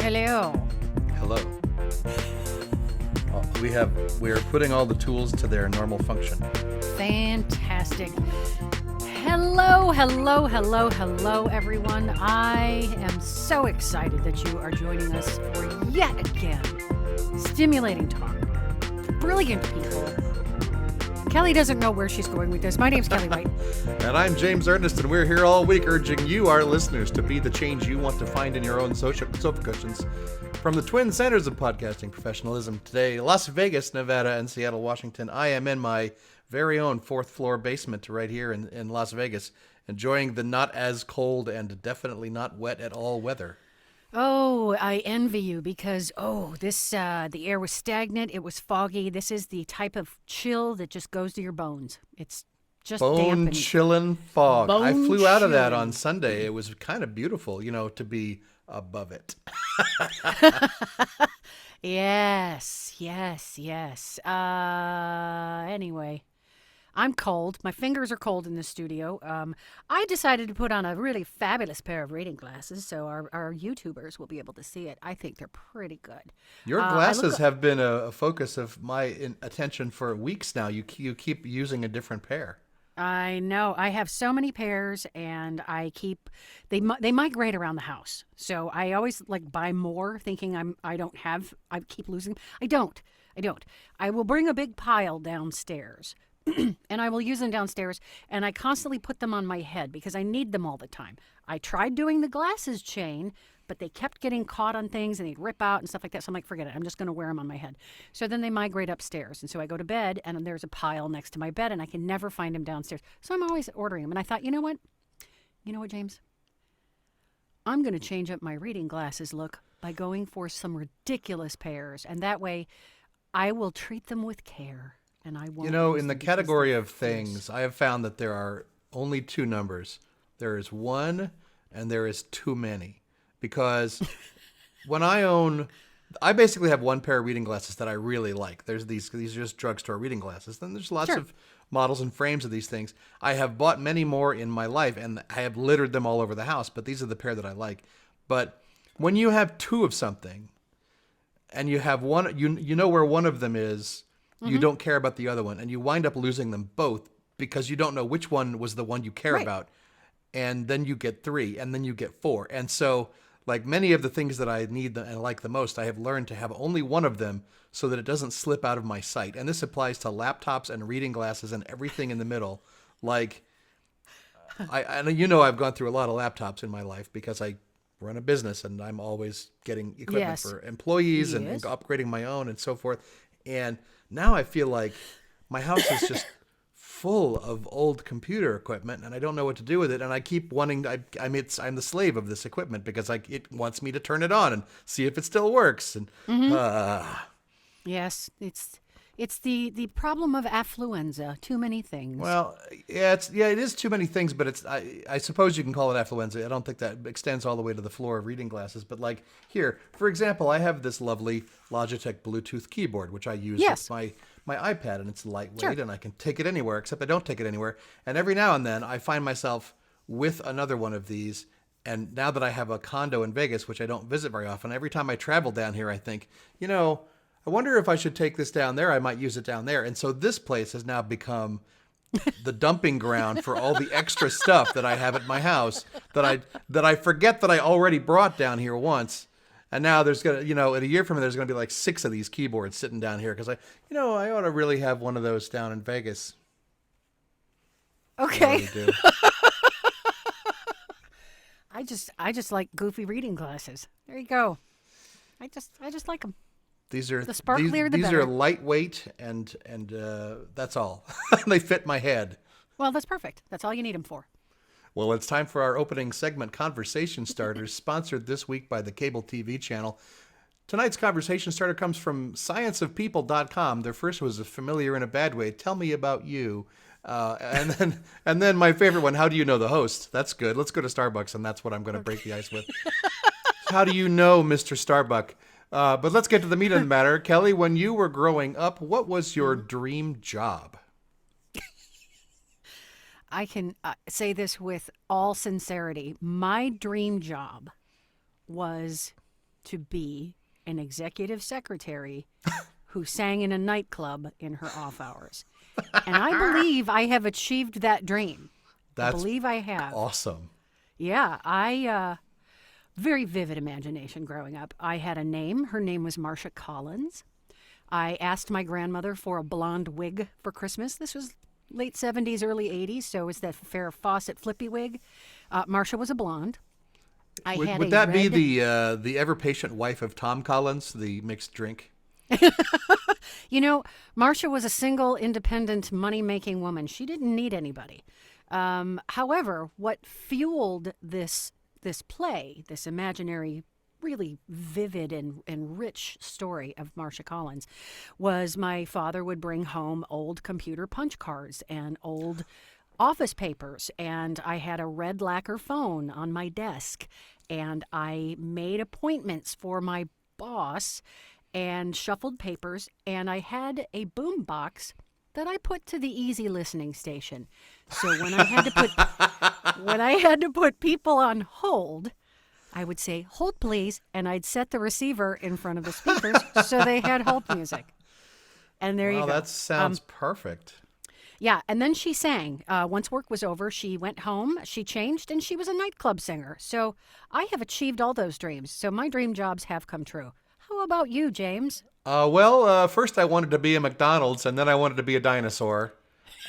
Hello. Hello. We are putting all the tools to their normal function. Fantastic. Hello, everyone. I am so excited that you are joining us for yet again stimulating talk. Brilliant people. Kelly doesn't know where she's going with this. My name's Kelly Wright. And I'm James Ernest, and we're here all week urging you, our listeners, to be the change you want to find in your own sofa cushions. From the twin centers of podcasting professionalism today, Las Vegas, Nevada, and Seattle, Washington, I am in my very own fourth floor basement right here in Las Vegas, enjoying the not as cold and definitely not wet at all weather. Oh, I envy you because, the air was stagnant. It was foggy. This is the type of chill that just goes to your bones. It's just Bone chillin' fog. I flew out of that on Bone-chilling. Sunday. It was kind of beautiful, to be above it. Yes. Anyway, I'm cold. My fingers are cold in the studio. I decided to put on a really fabulous pair of reading glasses so our YouTubers will be able to see it. I think they're pretty good. Your glasses have been a focus of my attention for weeks now. You keep using a different pair. I know. I have so many pairs, and they migrate around the house. So I always buy more, thinking I keep losing. I don't. I will bring a big pile downstairs, and I will use them downstairs, and I constantly put them on my head because I need them all the time. I tried doing the glasses chain, but they kept getting caught on things and they'd rip out and stuff like that. So I'm like, forget it. I'm just going to wear them on my head. So then they migrate upstairs. And so I go to bed and there's a pile next to my bed and I can never find them downstairs. So I'm always ordering them. And I thought, you know what? James? I'm going to change up my reading glasses look by going for some ridiculous pairs. And that way I will treat them with care. And I won't. In the category of things, I have found that there are only two numbers. There is one and there is too many. Because when I basically have one pair of reading glasses that I really like. These are just drugstore reading glasses. Then there's lots of models and frames of these things. I have bought many more in my life, and I have littered them all over the house, but these are the pair that I like. But when you have two of something, and you have one, you know where one of them is, you don't care about the other one, and you wind up losing them both because you don't know which one was the one you care about. And then you get three, and then you get four. And so, like many of the things that I need and like the most, I have learned to have only one of them so that it doesn't slip out of my sight. And this applies to laptops and reading glasses and everything in the middle. I've gone through a lot of laptops in my life because I run a business and I'm always getting equipment for employees and upgrading my own and so forth. And now I feel like my house is just full of old computer equipment, and I don't know what to do with it. And I keep wanting. I'm the slave of this equipment because it wants me to turn it on and see if it still works. And Yes, it's the problem of affluenza. Too many things. Well, it is too many things, but I suppose you can call it affluenza. I don't think that extends all the way to the floor of reading glasses. But like here, for example, I have this lovely Logitech Bluetooth keyboard, which I use with my iPad, and it's lightweight, and I can take it anywhere, except I don't take it anywhere. And every now and then I find myself with another one of these. And now that I have a condo in Vegas, which I don't visit very often, every time I travel down here, I think, I wonder if I should take this down there. I might use it down there. And so this place has now become the dumping ground for all the extra stuff that I have at my house that I forget that I already brought down here once. And now there's going to, in a year from now, there's going to be like 6 of these keyboards sitting down here because I ought to really have one of those down in Vegas. Okay. I just like goofy reading glasses. There you go. I just like them. These are the sparklier, the these better. are lightweight and that's all. They fit my head. Well, that's perfect. That's all you need them for. Well, it's time for our opening segment, Conversation Starters, sponsored this week by the cable TV channel. Tonight's conversation starter comes from scienceofpeople.com. Their first was a familiar in a bad way. Tell me about you. And then my favorite one, how do you know the host? That's good. Let's go to Starbucks, and that's what I'm going to break the ice with. How do you know Mr. Starbuck? But let's get to the meat of the matter. Kelly, when you were growing up, what was your dream job? I can say this with all sincerity. My dream job was to be an executive secretary who sang in a nightclub in her off hours. And I believe I have achieved that dream. I believe I have. Awesome. Yeah, very vivid imagination growing up. I had a name. Her name was Marcia Collins. I asked my grandmother for a blonde wig for Christmas. This was late 70s, early 80s, so it's that Farrah Fawcett flippy wig. Marcia was a blonde. Would that be the ever-patient wife of Tom Collins, the mixed drink? Marcia was a single, independent, money-making woman. She didn't need anybody. However, what fueled this play, this imaginary, really vivid and rich story of Marcia Collins, was my father would bring home old computer punch cards and old office papers, and I had a red lacquer phone on my desk, and I made appointments for my boss and shuffled papers, and I had a boom box that I put to the easy listening station. So when I had to put people on hold, I would say, "Hold please," and I'd set the receiver in front of the speakers so they had hold music. And there you go. That sounds perfect. Yeah, and then she sang. Once work was over, she went home, she changed, and she was a nightclub singer. So I have achieved all those dreams. So my dream jobs have come true. How about you, James? First I wanted to be a McDonald's, and then I wanted to be a dinosaur.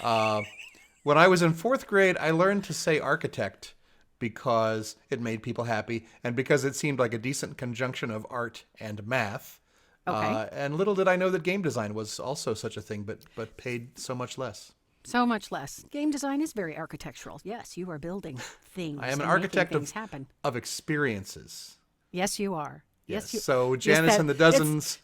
When I was in 4th grade, I learned to say architect because it made people happy and because it seemed like a decent conjunction of art and math. Okay. And little did I know that game design was also such a thing, but paid so much less. So much less. Game design is very architectural. Yes, you are building things. I am an and architect making things happen. of experiences. Yes, you are. Yes, you. So Janice and the Dozens,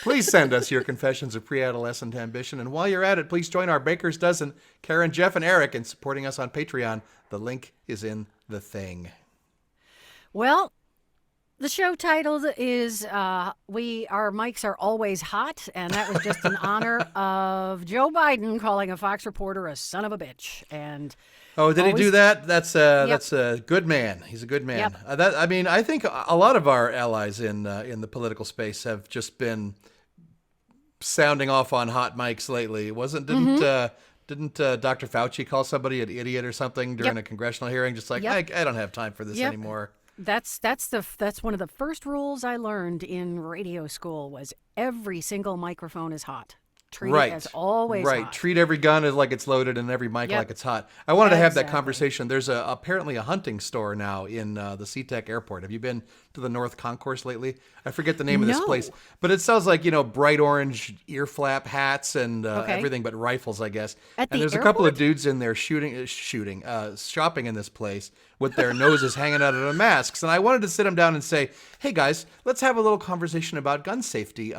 please send us your confessions of pre-adolescent ambition. And while you're at it, please join our Baker's Dozen, Karen, Jeff, and Eric, in supporting us on Patreon. The link is in the thing. Well, the show title is Our Mics Are Always Hot, and that was just in honor of Joe Biden calling a Fox reporter a son of a bitch. And oh, did he do that? That's a good man. He's a good man. Yep. I think a lot of our allies in the political space have just been sounding off on hot mics lately. Didn't Dr. Fauci call somebody an idiot or something during a congressional hearing? Just like, I don't have time for this anymore. That's one of the first rules I learned in radio school was every single microphone is hot. Treat it as always hot. Treat every gun as like it's loaded and every mic like it's hot. I wanted to have that conversation. There's apparently a hunting store now in the SeaTac airport. Have you been to the North Concourse lately? I forget the name of this place. But it sells like, bright orange ear flap hats and everything but rifles, I guess. And there's a couple of dudes in there shopping in this place with their noses hanging out of their masks. And I wanted to sit them down and say, hey, guys, let's have a little conversation about gun safety.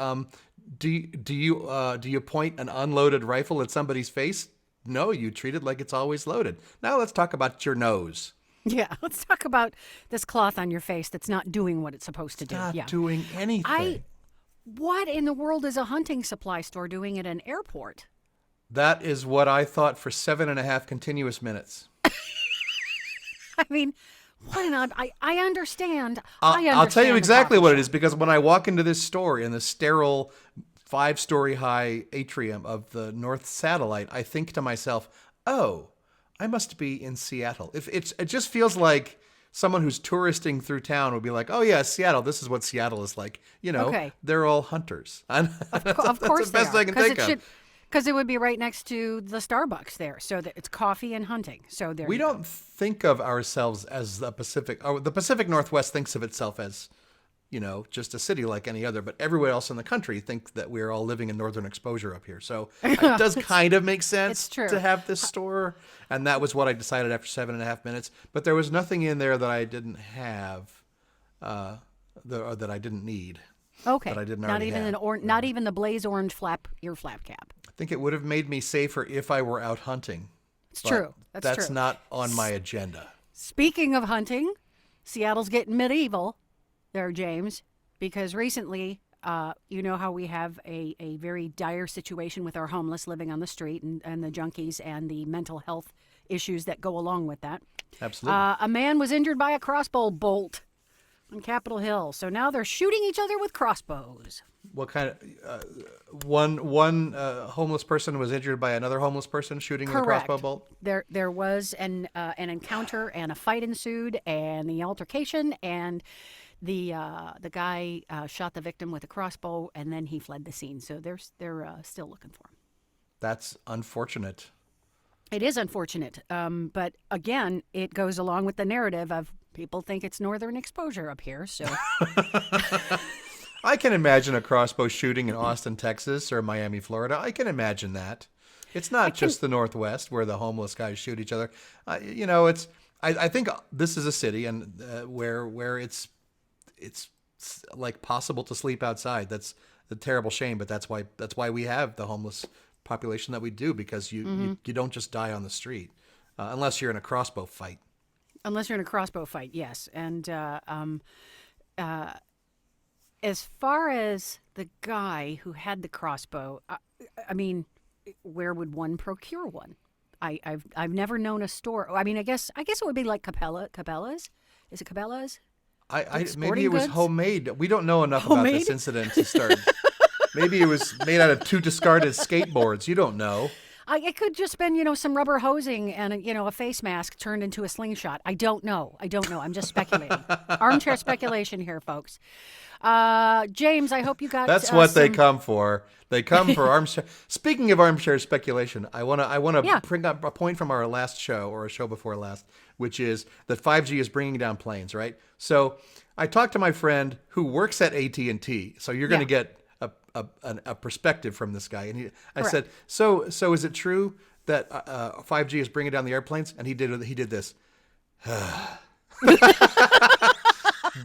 Do you point an unloaded rifle at somebody's face? No, you treat it like it's always loaded. Now let's talk about your nose. Yeah, let's talk about this cloth on your face that's not doing what it's supposed to do. Not doing anything. What in the world is a hunting supply store doing at an airport? That is what I thought for 7.5 continuous minutes. I mean, what an odd... I understand. I'll tell you exactly what it is, because when I walk into this store in the sterile 5-story high atrium of the North Satellite, I think to myself, oh, I must be in Seattle. It just feels like someone who's touristing through town would be like, oh yeah, Seattle, this is what Seattle is like. They're all hunters. Of course that's the best I can think of. Because it would be right next to the Starbucks there, so that it's coffee and hunting. So there we don't think of ourselves as the Pacific. The Pacific Northwest thinks of itself as, just a city like any other. But everywhere else in the country thinks that we're all living in northern exposure up here. So it does kind of make sense to have this store. And that was what I decided after 7.5 minutes. But there was nothing in there that I didn't have, or that I didn't need. Okay. That I didn't not already even have. Not even the blaze orange ear flap cap. I think it would have made me safer if I were out hunting. It's true. That's not on my agenda. Speaking of hunting, Seattle's getting medieval there, James, because recently, you know how we have a very dire situation with our homeless living on the street and the junkies and the mental health issues that go along with that. Absolutely. A man was injured by a crossbow bolt On Capitol Hill. So now they're shooting each other with crossbows. What kind of one homeless person was injured by another homeless person shooting with a Correct. crossbow bolt? There was an encounter and a fight ensued and the altercation and the guy shot the victim with a crossbow and then he fled the scene. So they're still looking for him. That's unfortunate. It is unfortunate, but again, it goes along with the narrative of people think it's northern exposure up here. So I can imagine a crossbow shooting in Austin, Texas, or Miami, Florida. I can imagine that. It's not just the Northwest where the homeless guys shoot each other. It's. I think this is a city and where it's like possible to sleep outside. That's a terrible shame, but that's why we have the homeless population that we do, because you don't just die on the street unless you're in a crossbow fight. Unless you're in a crossbow fight, yes. And as far as the guy who had the crossbow, I mean, where would one procure one? I've never known a store. I mean, I guess it would be like Cabela's. Is it Cabela's? Maybe it was goods? homemade. We don't know enough Homemade? about this incident to start. Maybe it was made out of 2 discarded skateboards. You don't know. It could just been, some rubber hosing and, a face mask turned into a slingshot. I don't know. I'm just speculating. Armchair speculation here, folks. James, I hope you got. That's what they come for. They come for armchair. Speaking of armchair speculation, I wanna bring up a point from our last show, or a show before last, which is that 5G is bringing down planes, right? So I talked to my friend who works at AT&T. So you're going to get a perspective from this guy, and I said, so is it true that 5G is bringing down the airplanes? And he did this.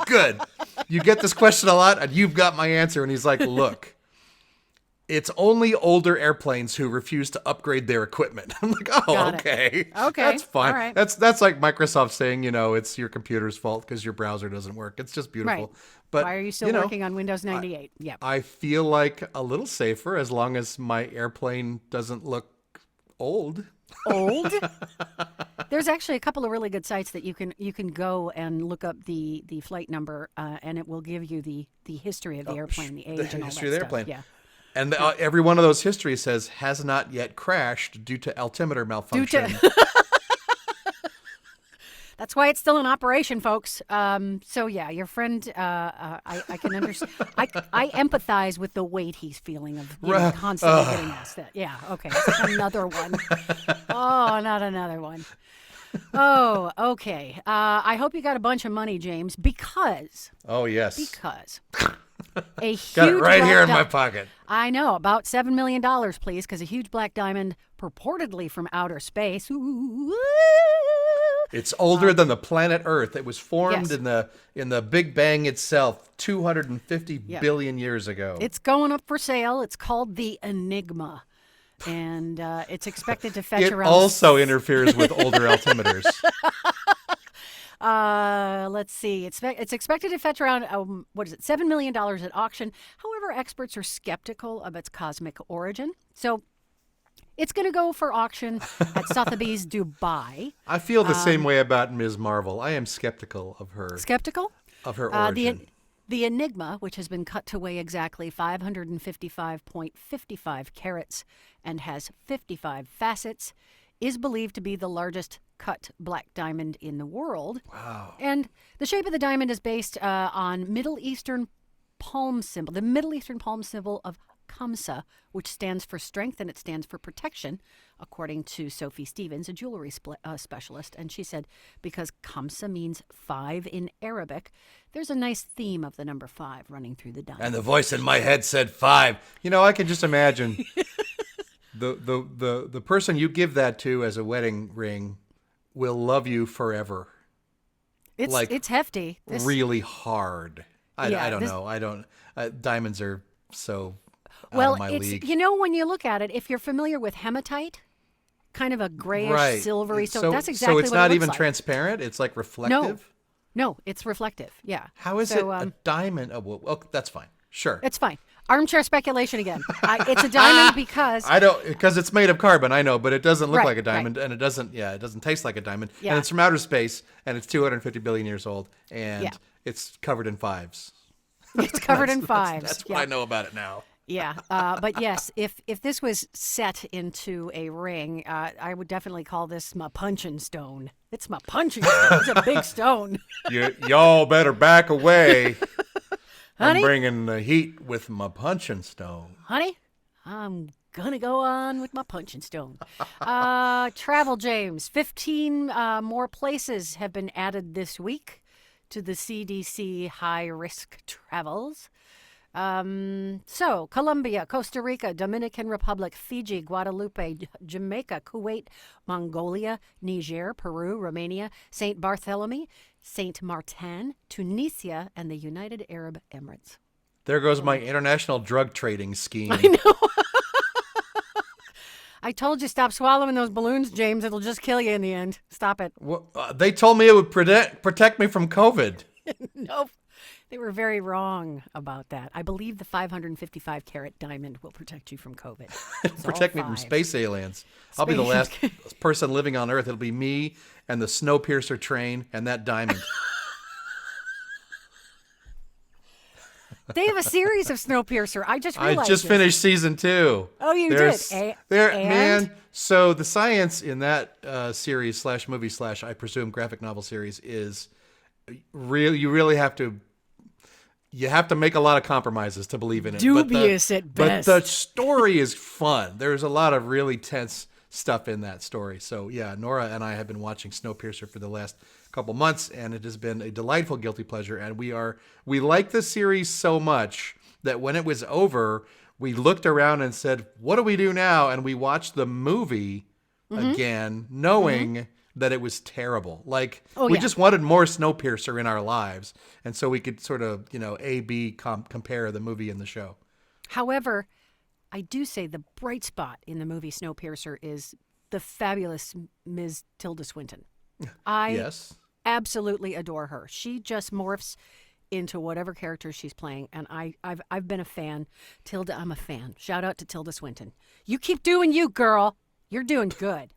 Good. You get this question a lot, and you've got my answer. And he's like, look, it's only older airplanes who refuse to upgrade their equipment. I'm like, oh, okay. Okay. That's fine. All right. That's like Microsoft saying, it's your computer's fault because your browser doesn't work. It's just beautiful. Right. But why are you still working on Windows 98? Yeah. I feel like a little safer as long as my airplane doesn't look old. Old? There's actually a couple of really good sites that you can go and look up the flight number, and it will give you the history of the airplane, the age, and all history that of the airplane. stuff. Yeah. And every one of those histories says has not yet crashed due to altimeter malfunction. That's why it's still in operation, folks. So yeah, your friend, I can understand. I empathize with the weight he's feeling of constantly getting asked that. Yeah, okay, another one. Oh, not another one. Oh, okay. I hope you got a bunch of money, James, because. Oh yes. Because. A huge got it right here in black my pocket. I know, about $7 million, please, because a huge black diamond, purportedly from outer space. Ooh, it's older than the planet Earth. It was formed yes. in the Big Bang itself 250 billion years ago. It's going up for sale. It's called the Enigma, and it's expected to fetch around. It also interferes with older altimeters. Let's see. It's expected to fetch around $7 million at auction. However, experts are skeptical of its cosmic origin. So it's going to go for auction at Sotheby's, Dubai. I feel the same way about Ms. Marvel. I am skeptical of her. Skeptical? Of her origin. The Enigma, which has been cut to weigh exactly 555.55 carats and has 55 facets, is believed to be the largest cut black diamond in the world. Wow. And the shape of the diamond is based on Middle Eastern palm symbol, the Middle Eastern palm symbol of Kamsa, which stands for strength and it stands for protection, according to Sophie Stevens, a jewelry specialist. And she said, because Kamsa means 5 in Arabic, there's a nice theme of the number 5 running through the diamond. And the voice in my head said 5. I can just imagine the person you give that to as a wedding ring will love you forever. It's hefty. Really hard. I don't know. Diamonds are so out of my league. When you look at it, if you're familiar with hematite, kind of a grayish, silvery, so that's exactly what it looks like. So it's not even transparent? It's like reflective? No, it's reflective, yeah. How is it a diamond? Oh, that's fine. Sure. It's fine. Armchair speculation again. It's a diamond because because it's made of carbon. I know, but it doesn't look Right, like a diamond, right. and it doesn't taste like a diamond, Yeah. and it's from outer space, and it's 250 billion years old, and it's covered in fives. It's covered in fives. That's what I know about it now. Yeah, but yes, if this was set into a ring, I would definitely call this my punching stone. It's my punching stone. It's a big stone. Y'all better back away. Honey? I'm bringing the heat with my punching stone. Honey, I'm gonna go on with my punching stone. Travel, James. 15 more places have been added this week to the CDC high-risk travels. So, Colombia, Costa Rica, Dominican Republic, Fiji, Guadalupe, Jamaica, Kuwait, Mongolia, Niger, Peru, Romania, St. Bartholomew, St. Martin, Tunisia, and the United Arab Emirates. There goes my international drug trading scheme. I know. I told you, stop swallowing those balloons, James. It'll just kill you in the end. Stop it. Well, they told me it would protect me from COVID. Nope. They were very wrong about that. I believe the 555 carat diamond will protect you from COVID. Protect me from space aliens. I'll be the last person living on Earth. It'll be me and the Snowpiercer train and that diamond. They have a series of Snowpiercer. I just realized I just finished season 2. Oh, you did? Man, so the science in that series / movie / I presume graphic novel series is real. You really have to make a lot of compromises to believe in it. Dubious at best. But the story is fun. There's a lot of really tense stuff in that story. So yeah, Nora and I have been watching Snowpiercer for the last couple months, and it has been a delightful guilty pleasure. And we like the series so much that when it was over, we looked around and said, "What do we do now?" And we watched the movie again, knowing that it was terrible. Like we just wanted more Snowpiercer in our lives, and so we could sort of A/B compare the movie and the show. However, I do say the bright spot in the movie Snowpiercer is the fabulous Ms. Tilda Swinton. I absolutely adore her. She just morphs into whatever character she's playing, and I've been a fan. Tilda, I'm a fan. Shout out to Tilda Swinton. You keep doing you, girl. You're doing good.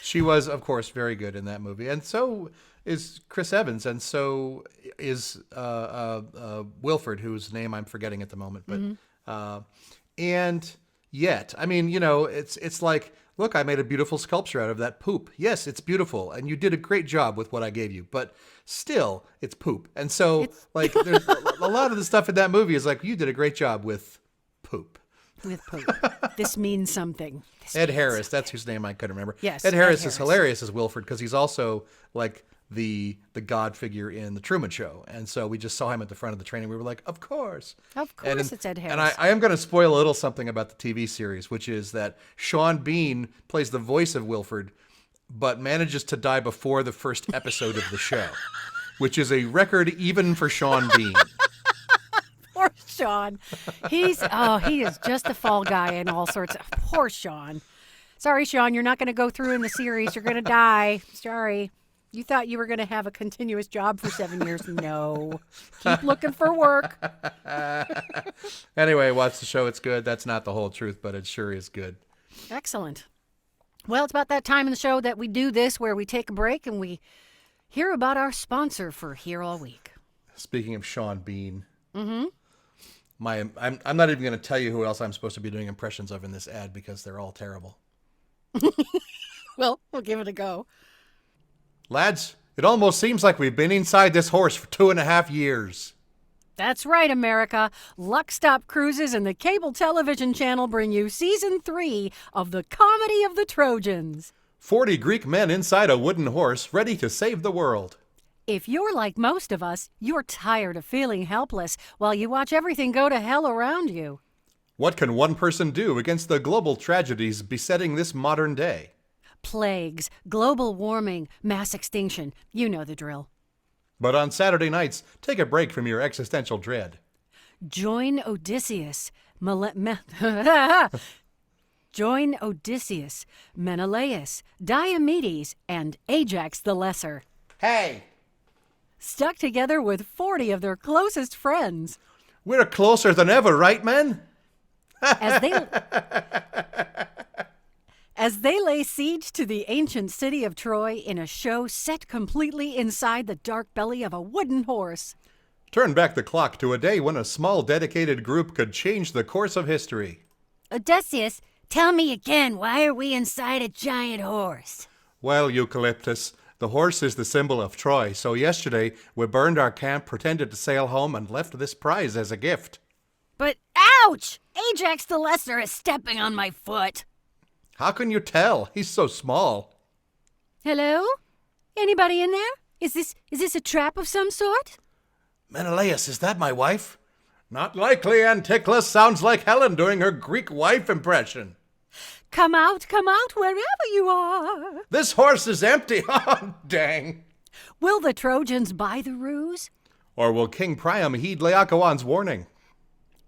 She was, of course, very good in that movie, and so is Chris Evans, and so is Wilford, whose name I'm forgetting at the moment. But and yet, I mean, it's like, look, I made a beautiful sculpture out of that poop. Yes, it's beautiful, and you did a great job with what I gave you, but still, it's poop. And so, like, there's a lot of the stuff in that movie is like, you did a great job with poop. With poop. This means something. Ed Harris, that's whose name I couldn't remember. Yes, Ed Harris is hilarious as Wilford because he's also like the God figure in the Truman Show, and so we just saw him at the front of the train, and we were like, of course, it's Ed Harris. And I am going to spoil a little something about the TV series, which is that Sean Bean plays the voice of Wilford, but manages to die before the first episode of the show, which is a record even for Sean Bean. Poor Sean. He is just a fall guy and all sorts of. Poor Sean. Sorry, Sean, you're not going to go through in the series. You're going to die. Sorry. You thought you were going to have a continuous job for 7 years. No. Keep looking for work. Anyway, watch the show. It's good. That's not the whole truth, but it sure is good. Excellent. Well, it's about that time in the show that we do this, where we take a break and we hear about our sponsor for Here All Week. Speaking of Sean Bean. I'm not even going to tell you who else I'm supposed to be doing impressions of in this ad because they're all terrible. Well, we'll give it a go. Lads, it almost seems like we've been inside this horse for 2.5 years. That's right, America. Luck Stop Cruises and the cable television channel bring you Season 3 of the Comedy of the Trojans. 40 Greek men inside a wooden horse ready to save the world. If you're like most of us, you're tired of feeling helpless while you watch everything go to hell around you. What can one person do against the global tragedies besetting this modern day? Plagues, global warming, mass extinction. You know the drill. But on Saturday nights, take a break from your existential dread. Join Odysseus, Join Odysseus, Menelaus, Diomedes, and Ajax the Lesser. Hey! Stuck together with 40 of their closest friends. We're closer than ever, right, men? as they lay siege to the ancient city of Troy in a show set completely inside the dark belly of a wooden horse. Turn back the clock to a day when a small dedicated group could change the course of history. Odysseus, tell me again, why are we inside a giant horse? Well, Eucalyptus, the horse is the symbol of Troy, so yesterday we burned our camp, pretended to sail home, and left this prize as a gift. But ouch! Ajax the Lesser is stepping on my foot. How can you tell? He's so small. Hello? Anybody in there? Is this a trap of some sort? Menelaus, is that my wife? Not likely, Anticlus. Sounds like Helen doing her Greek wife impression. Come out, wherever you are. This horse is empty. Oh, dang. Will the Trojans buy the ruse? Or will King Priam heed Laocoon's warning?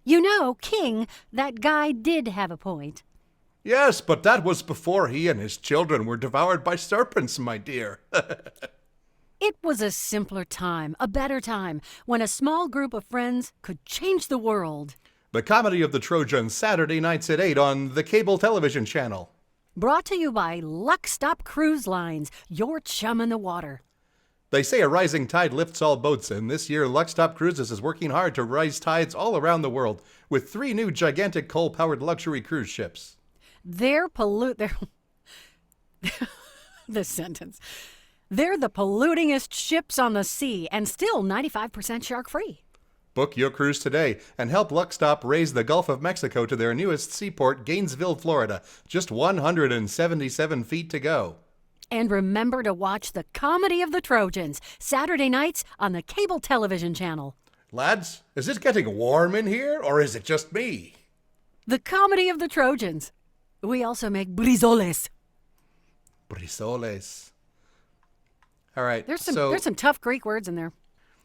You know, King, that guy did have a point. Yes, but that was before he and his children were devoured by serpents, my dear. It was a simpler time, a better time, when a small group of friends could change the world. The Comedy of the Trojans, Saturday nights at 8 on the cable television channel. Brought to you by Luck Stop Cruise Lines, your chum in the water. They say a rising tide lifts all boats, and this year Luckstop Cruises is working hard to rise tides all around the world with 3 new gigantic coal-powered luxury cruise ships. They're this sentence. They're the pollutingest ships on the sea and still 95% shark-free. Book your cruise today and help Luckstop raise the Gulf of Mexico to their newest seaport, Gainesville, Florida. Just 177 feet to go. And remember to watch the Comedy of the Trojans, Saturday nights on the cable television channel. Lads, is it getting warm in here, or is it just me? The Comedy of the Trojans. We also make brizoles. Brizoles. All right. There's some tough Greek words in there.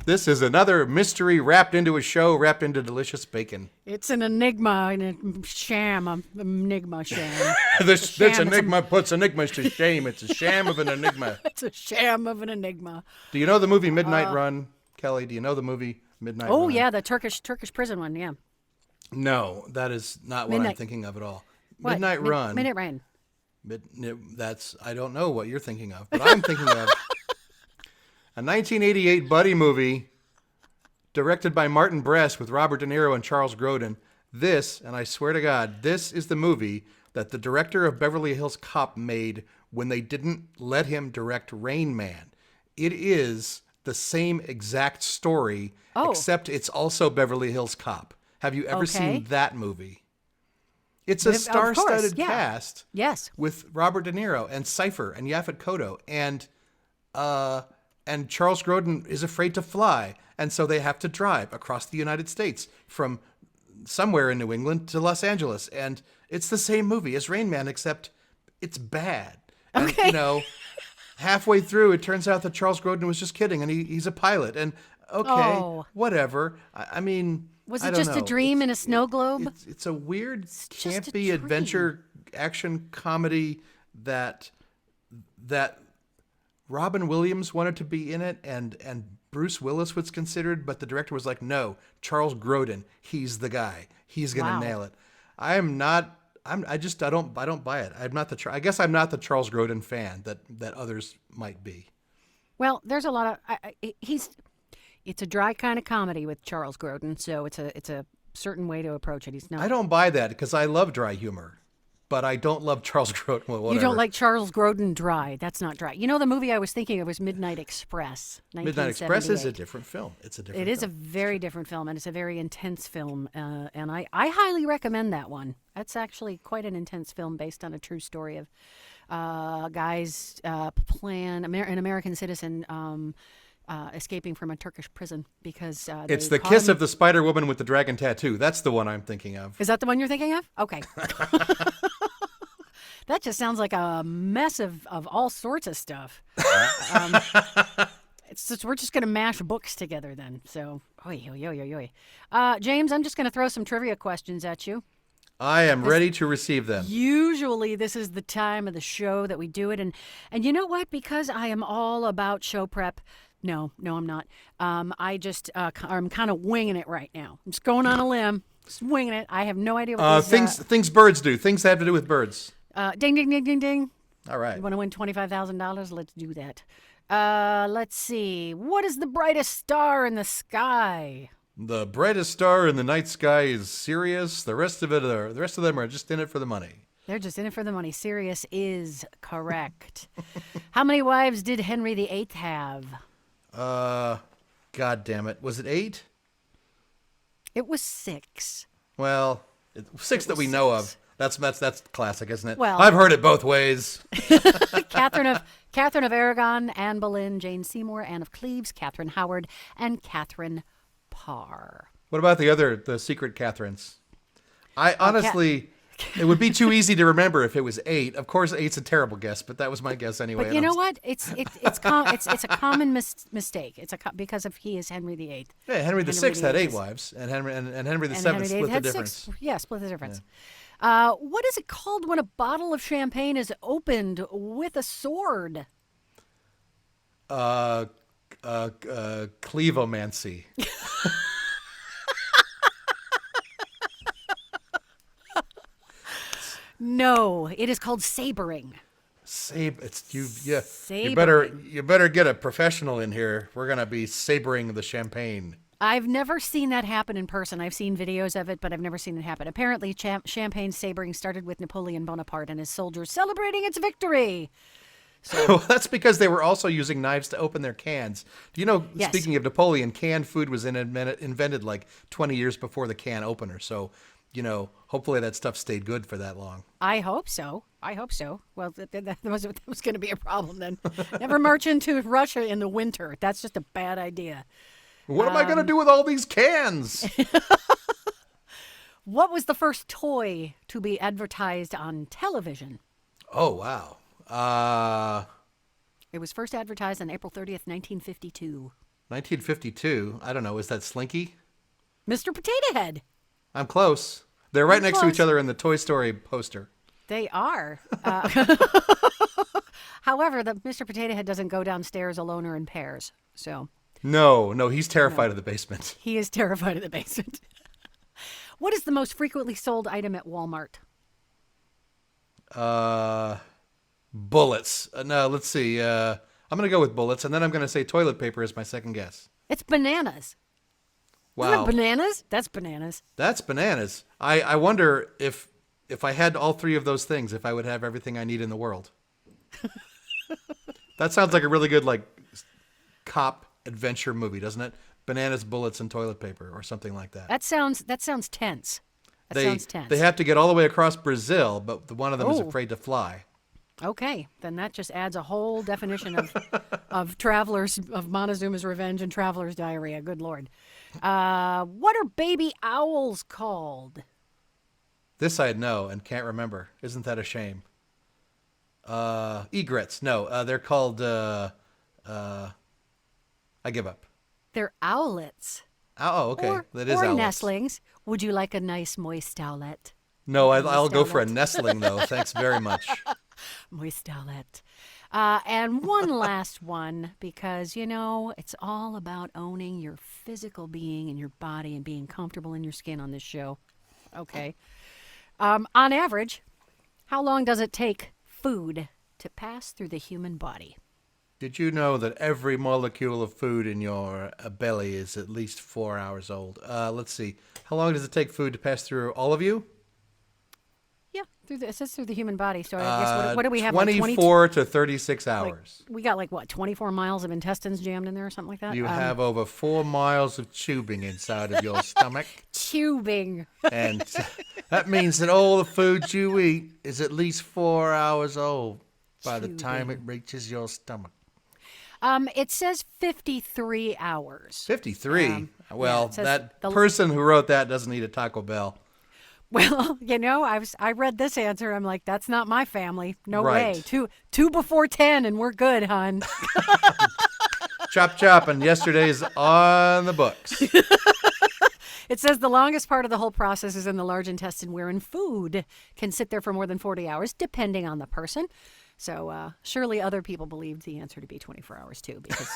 This is another mystery wrapped into a show, wrapped into delicious bacon. It's an enigma and a sham, an enigma sham. This enigma puts enigmas to shame. It's a sham of an enigma. It's a sham of an enigma. Do you know the movie Midnight Run, Kelly? Do you know the movie Midnight Run? Oh yeah, the Turkish prison one. Yeah. No, that is not what I'm thinking of at all. What? Midnight Run. Midnight Run. I don't know what you're thinking of, but I'm thinking of a 1988 buddy movie directed by Martin Brest with Robert De Niro and Charles Grodin. This, and I swear to God, this is the movie that the director of Beverly Hills Cop made when they didn't let him direct Rain Man. It is the same exact story, except it's also Beverly Hills Cop. Have you ever seen that movie? It's a star-studded cast. Yes. With Robert De Niro and Cypher and Yaphet Kotto and Charles Grodin is afraid to fly, and so they have to drive across the United States from somewhere in New England to Los Angeles, and it's the same movie as Rain Man, except it's bad. Okay. And, halfway through, it turns out that Charles Grodin was just kidding, and he's a pilot, and whatever. I mean, was it just a dream in a snow globe? It's a weird, campy adventure action comedy that Robin Williams wanted to be in it, and Bruce Willis was considered, but the director was like, no, Charles Grodin, he's the guy. He's going to nail it. I don't buy it. I guess I'm not the Charles Grodin fan that others might be. Well, there's a lot of it's a dry kind of comedy with Charles Grodin, so it's a certain way to approach it. He's not. I don't buy that because I love dry humor. But I don't love Charles Grodin. Well, you don't like Charles Grodin dry. That's not dry. You know, the movie I was thinking of was Midnight Express. Midnight Express is a different film. It is a very different film, and it's a very intense film. And I highly recommend that one. That's actually quite an intense film based on a true story of guys an American citizen escaping from a Turkish prison because it's the kiss of the Spider Woman with the dragon tattoo. That's the one I'm thinking of. Is that the one you're thinking of? Okay. That just sounds like a mess of all sorts of stuff. We're just going to mash books together then. So, James, I'm just going to throw some trivia questions at you. I am ready to receive them. Usually this is the time of the show that we do it. And you know what? Because I am all about show prep. No, I'm not. I just, I'm kind of winging it right now. I'm just going on a limb, just winging it. I have no idea what things birds do. Things that have to do with birds. Ding, ding, ding, ding, ding. All right. You want to win $25,000? Let's do that. Let's see. What is the brightest star in the sky? The brightest star in the night sky is Sirius. The rest of them are just in it for the money. They're just in it for the money. Sirius is correct. How many wives did Henry VIII have? God damn it. Was it 8? It was 6. Well, 6 that we know of. That's classic, isn't it? Well- I've heard it both ways. Catherine of Aragon, Anne Boleyn, Jane Seymour, Anne of Cleves, Catherine Howard, and Catherine Parr. What about the secret Catherines? I honestly, it would be too easy to remember if it was 8. Of course, 8's a terrible guess, but that was my guess anyway. But you know what? It's a common mistake. Because he is Henry VIII. Yeah, Henry VI had 8 is- wives, and Henry VII Henry split VIII the had difference. 6. Yeah, split the difference. What is it called when a bottle of champagne is opened with a sword? Clevomancy. No, it is called sabering. You better get a professional in here. We're gonna be sabering the champagne. I've never seen that happen in person. I've seen videos of it, but I've never seen it happen. Apparently, champagne sabering started with Napoleon Bonaparte and his soldiers celebrating its victory. Well, that's because they were also using knives to open their cans. Do you know, Yes. speaking of Napoleon, canned food was invented like 20 years before the can opener. So, hopefully that stuff stayed good for that long. I hope so. Well, that was going to be a problem then. Never march into Russia in the winter. That's just a bad idea. What am I going to do with all these cans? What was the first toy to be advertised on television? Oh, wow. It was first advertised on April 30th, 1952. 1952. I don't know. Is that Slinky? Mr. Potato Head. I'm close. They're right You're next to close. each other in the Toy Story poster. They are. However, the Mr. Potato Head doesn't go downstairs alone or in pairs. So No, he's terrified of the basement. he is terrified of the basement. What is the most frequently sold item at Walmart? Bullets. No, let's see. I'm going to go with bullets, and then I'm going to say toilet paper is my second guess. It's bananas. Wow. Isn't it bananas? That's bananas. That's bananas. I wonder if I had all 3 of those things, if I would have everything I need in the world. That sounds like a really good cop adventure movie, doesn't it? Bananas, bullets, and toilet paper, or something like that. That sounds tense. Sounds tense. They have to get all the way across Brazil, but one of them is Oh. afraid to fly. Okay, then that just adds a whole definition of travelers of Montezuma's Revenge and Traveler's Diarrhea. Good Lord. What are baby owls called? This I know and can't remember. Isn't that a shame? Egrets. No, they're called. I give up. They're owlets. Oh, okay. Or, That is or owlets. nestlings. Would you like a nice moist owlet? No, I'll go Moist for a owlet. nestling though. Thanks very much. Moist owlet. And one last one, because, it's all about owning your physical being and your body and being comfortable in your skin on this show. Okay. On average, how long does it take food to pass through the human body? Did you know that every molecule of food in your belly is at least 4 hours old? Let's see. How long does it take food to pass through all of you? Yeah, it says through the human body. So I guess what do we have? 24 to 36 hours. We got 24 miles of intestines jammed in there or something like that? You have over 4 miles of tubing inside of your stomach. Tubing. And that means that all the food you eat is at least 4 hours old by the time it reaches your stomach. It says 53 hours. 53? Well, it says that the- person who wrote that doesn't eat a Taco Bell. Well, I read this answer. I'm like, that's not my family. No Right. way. Two before 10 and we're good, hon. Chop, chop, and yesterday's on the books. It says the longest part of the whole process is in the large intestine, wherein food can sit there for more than 40 hours, depending on the person. So surely other people believed the answer to be 24 hours too, because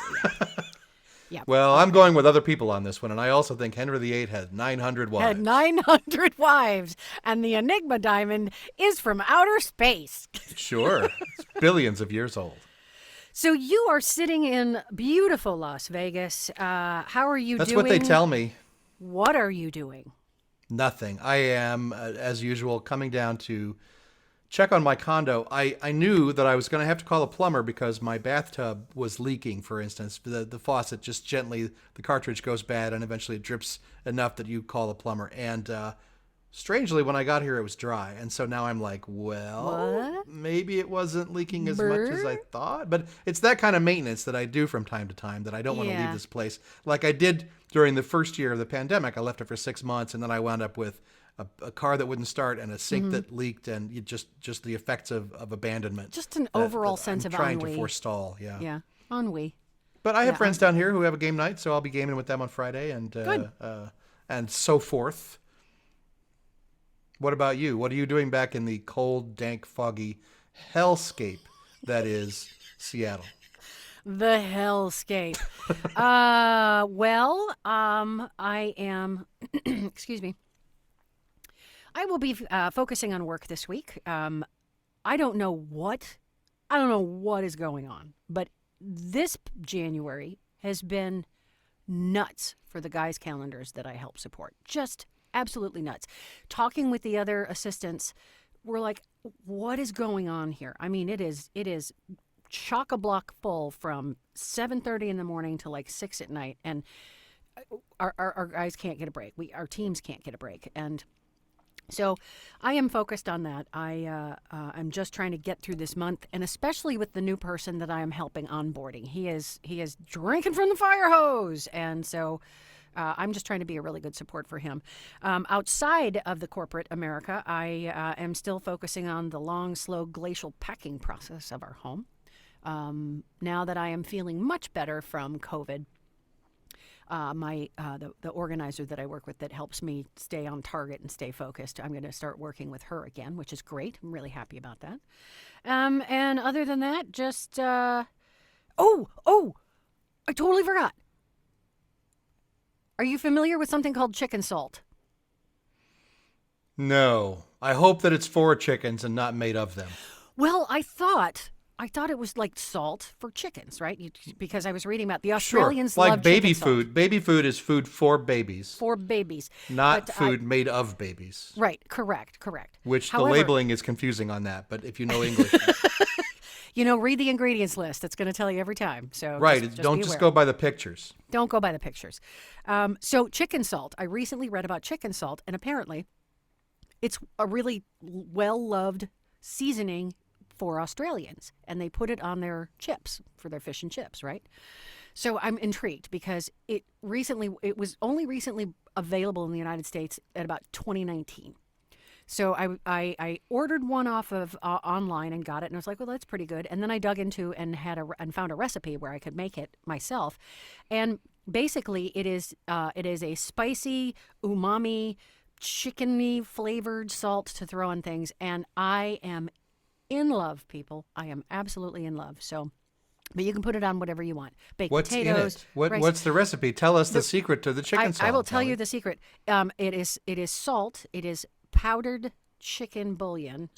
Yeah. Well, I'm going with other people on this one, and I also think Henry VIII had 900 wives. Had 900 wives, and the Enigma Diamond is from outer space. Sure. It's billions of years old. So you are sitting in beautiful Las Vegas. How are you That's doing? what they tell me. What are you doing? Nothing. I am, as usual, coming down to check on my condo. I knew that I was going to have to call a plumber because my bathtub was leaking, for instance. The faucet just gently, the cartridge goes bad, and eventually it drips enough that you call a plumber. And strangely, when I got here, it was dry. And so now I'm like, well, What? maybe it wasn't leaking as much as I thought. But it's that kind of maintenance that I do from time to time that I don't want to Yeah. leave this place. Like I did during the first year of the pandemic. I left it for 6 months, and then I wound up with a car that wouldn't start and a sink that leaked, and you just the effects of abandonment. Just an that- overall that sense I'm of trying ennui. to forestall. Yeah. Yeah, ennui. But I have Yeah, friends down here who have a game night, so I'll be gaming with them on Friday Good. and so forth. What about you? What are you doing back in the cold, dank, foggy hellscape that is Seattle? The hellscape. I am, excuse me. I will be focusing on work this week. I don't know what is going on, but this January has been nuts for the guys' calendars that I help support. Just absolutely nuts. Talking with the other assistants, we're like, what is going on here? I mean, it is chock-a-block full from 7:30 in the morning to like 6 at night, and our guys can't get a break. Our teams can't get a break, and so I am focused on that. I'm just trying to get through this month, and especially with the new person that I am helping onboarding. He is drinking from the fire hose, and so I'm just trying to be a really good support for him. Outside of the corporate America, I am still focusing on the long, slow glacial packing process of our home. Now that I am feeling much better from COVID, the organizer that I work with that helps me stay on target and stay focused, I'm going to start working with her again, which is great. I'm really happy about that. And other than that, just I totally forgot. Are you familiar with something called chicken salt? No. I hope that it's for chickens and not made of them. Well, I thought it was like salt for chickens, right? Because I was reading about the Sure. Australians Like love baby chicken salt. food. Baby food is food for babies, For babies. not But food made of babies. Right, correct. Which However, the labeling is confusing on that, but if you know English. read the ingredients list. It's going to tell you every time. So Right. just Don't be just aware. go by the pictures. Don't go by the pictures. So chicken salt. I recently read about chicken salt, and apparently it's a really well-loved seasoning for Australians, and they put it on their chips for their fish and chips, right? So I'm intrigued because it was only recently available in the United States at about 2019. So I ordered one off of online and got it, and I was like, well, that's pretty good. And then I dug into and found a recipe where I could make it myself, and basically it is a spicy, umami, chickeny flavored salt to throw on things, and I am in love, people. I am absolutely in love. So, but you can put it on whatever you want. Baked What's potatoes. in it? rice. What's the recipe? Tell us the secret to the chicken salt. I will tell Kelly. you the secret. It is salt. It is powdered chicken bouillon,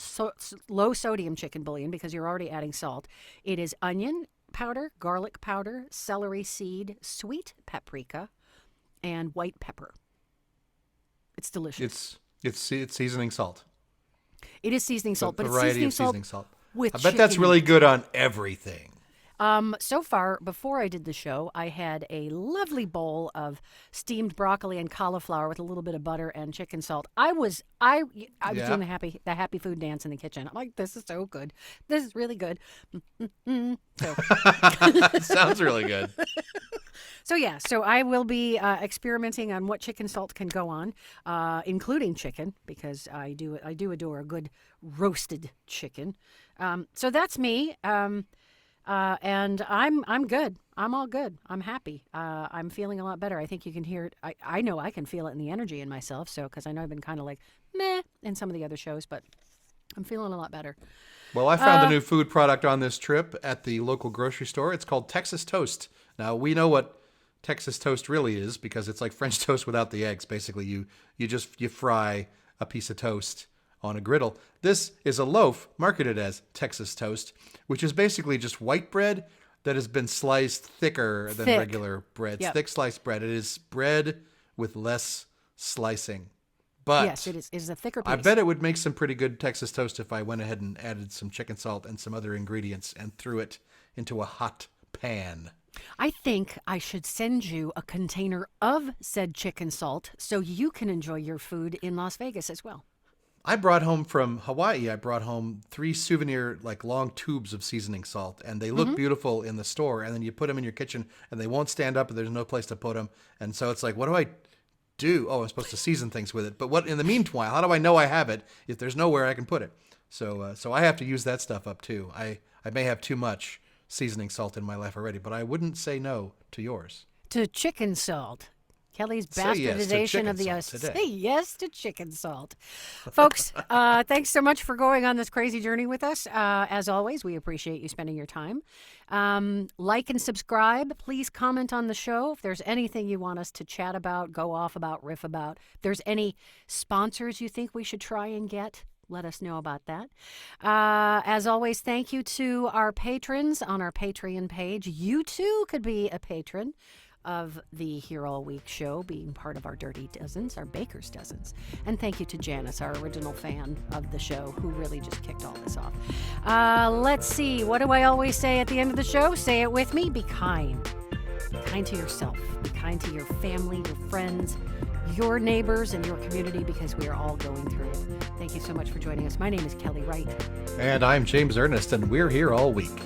low sodium chicken bouillon because you're already adding salt. It is onion powder, garlic powder, celery seed, sweet paprika, and white pepper. It's delicious. It's seasoning salt. It is seasoning So salt, but it's variety of seasoning salt. with I bet that's chicken. really good on everything. So far, before I did the show, I had a lovely bowl of steamed broccoli and cauliflower with a little bit of butter and chicken salt. I was Yeah. doing the happy food dance in the kitchen. I'm like, this is so good. This is really good. So, Sounds really good. so I will be experimenting on what chicken salt can go on, including chicken, because I do adore a good roasted chicken. So that's me. And I'm good. I'm all good. I'm happy. I'm feeling a lot better. I think you can hear it. I know I can feel it in the energy in myself. So, because I know I've been kind of like meh in some of the other shows, but I'm feeling a lot better. Well, I found a new food product on this trip at the local grocery store. It's called Texas Toast. Now, we know what Texas toast really is, because it's like French toast without the eggs. Basically, you fry a piece of toast on a griddle. This is a loaf marketed as Texas toast, which is basically just white bread that has been sliced thicker than regular bread. It's Yep. thick sliced bread. It is bread with less slicing. But Yes, it is a thicker piece. I bet it would make some pretty good Texas toast if I went ahead and added some chicken salt and some other ingredients and threw it into a hot pan. I think I should send you a container of said chicken salt so you can enjoy your food in Las Vegas as well. I brought home from Hawaii, I brought home 3 souvenir, like long tubes of seasoning salt, and they look beautiful in the store. And then you put them in your kitchen and they won't stand up and there's no place to put them. And so it's like, what do I do? Oh, I'm supposed to season things with it. But what in the meanwhile, how do I know I have it if there's nowhere I can put it? So I have to use that stuff up too. I may have too much seasoning salt in my life already, but I wouldn't say no to yours. To chicken salt. Kelly's Say yes to bastardization chicken of the salt today. Say yes to chicken salt. Folks, thanks so much for going on this crazy journey with us. As always, we appreciate you spending your time. Like and subscribe. Please comment on the show. If there's anything you want us to chat about, go off about, riff about, if there's any sponsors you think we should try and get, let us know about that. As always, thank you to our patrons on our Patreon page. You too could be a patron of the Here All Week show, being part of our Dirty Dozens, our Baker's Dozens. And thank you to Janice, our original fan of the show, who really just kicked all this off. Let's see. What do I always say at the end of the show? Say it with me. Be kind. Be kind to yourself. Be kind to your family, your friends, your neighbors, and your community, because we are all going through it. Thank you so much for joining us. My name is Kelly Wright. And I'm James Ernest, and we're here all week.